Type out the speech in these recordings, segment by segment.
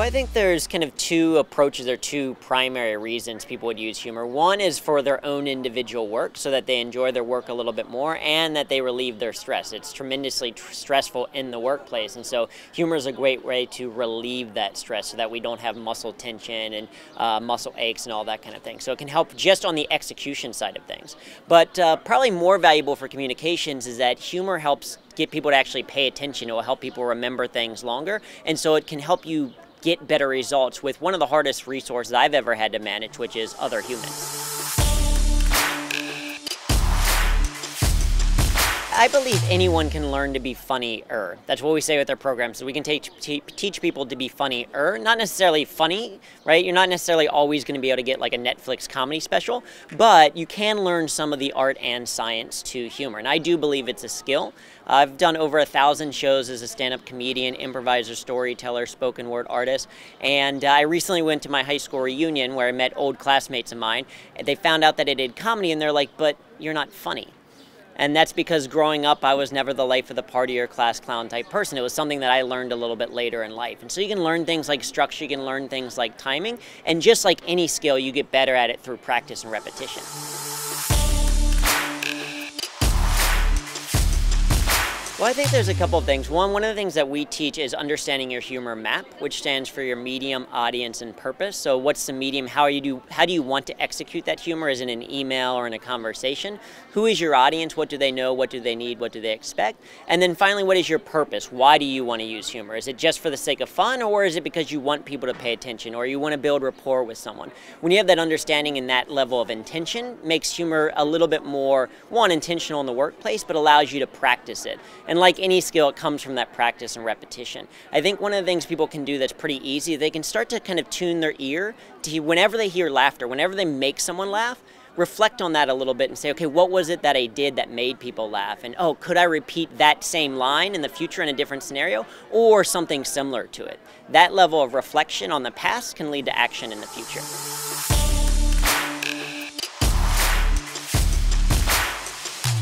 Well, I think there's kind of two approaches or two primary reasons people would use humor. One is for their own individual work so that they enjoy their work a little bit more and that they relieve their stress. It's tremendously stressful in the workplace, and so humor is a great way to relieve that stress so that we don't have muscle tension and muscle aches and all that kind of thing. So it can help just on the execution side of things. But probably more valuable for communications is that humor helps get people to actually pay attention. It will help people remember things longer, and so it can help you get better results with one of the hardest resources I've ever had to manage, which is other humans. I believe anyone can learn to be funnier. That's what we say with our programs. So we can teach people to be funnier, not necessarily funny, right? You're not necessarily always going to be able to get like a Netflix comedy special, but you can learn some of the art and science to humor. And I do believe it's a skill. I've done over 1,000 shows as a stand-up comedian, improviser, storyteller, spoken word artist. And I recently went to my high school reunion where I met old classmates of mine. They found out that I did comedy and they're like, but you're not funny. And that's because growing up, I was never the life of the party or class clown type person. It was something that I learned a little bit later in life. And so you can learn things like structure, you can learn things like timing, and just like any skill, you get better at it through practice and repetition. Well, I think there's a couple of things. One of the things that we teach is understanding your humor map, which stands for your medium, audience, and purpose. So what's the medium? How do you want to execute that humor? Is it in an email or in a conversation? Who is your audience? What do they know? What do they need? What do they expect? And then finally, what is your purpose? Why do you want to use humor? Is it just for the sake of fun, or is it because you want people to pay attention, or you want to build rapport with someone? When you have that understanding and that level of intention, makes humor a little bit more, one, intentional in the workplace, but allows you to practice it. And like any skill, it comes from that practice and repetition. I think one of the things people can do that's pretty easy, they can start to kind of tune their ear to whenever they hear laughter, whenever they make someone laugh, reflect on that a little bit and say, okay, what was it that I did that made people laugh? And oh, could I repeat that same line in the future in a different scenario or something similar to it? That level of reflection on the past can lead to action in the future.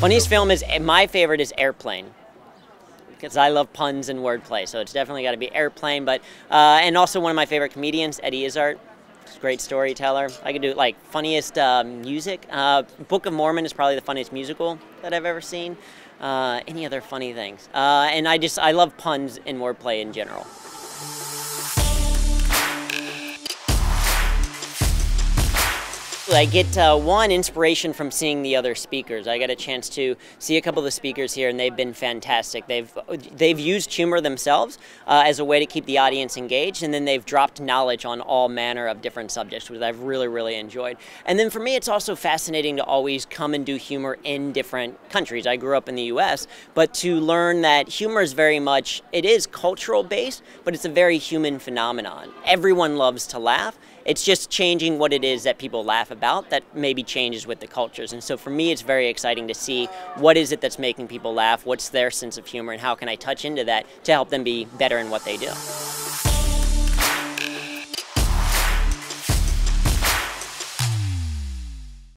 Funniest film is, my favorite is Airplane, because I love puns and wordplay, so it's definitely got to be Airplane. But and also one of my favorite comedians, Eddie Izzard, great storyteller. I could do like funniest music. Book of Mormon is probably the funniest musical that I've ever seen. Any other funny things? And I love puns and wordplay in general. I get one inspiration from seeing the other speakers. I got a chance to see a couple of the speakers here, and they've been fantastic. They've used humor themselves as a way to keep the audience engaged, and then they've dropped knowledge on all manner of different subjects, which I've really, really enjoyed. And then for me, it's also fascinating to always come and do humor in different countries. I grew up in the U.S., but to learn that humor is very much, it is cultural based, but it's a very human phenomenon. Everyone loves to laugh. It's just changing what it is that people laugh about that maybe changes with the cultures. And so for me, it's very exciting to see what is it that's making people laugh, what's their sense of humor, and how can I touch into that to help them be better in what they do.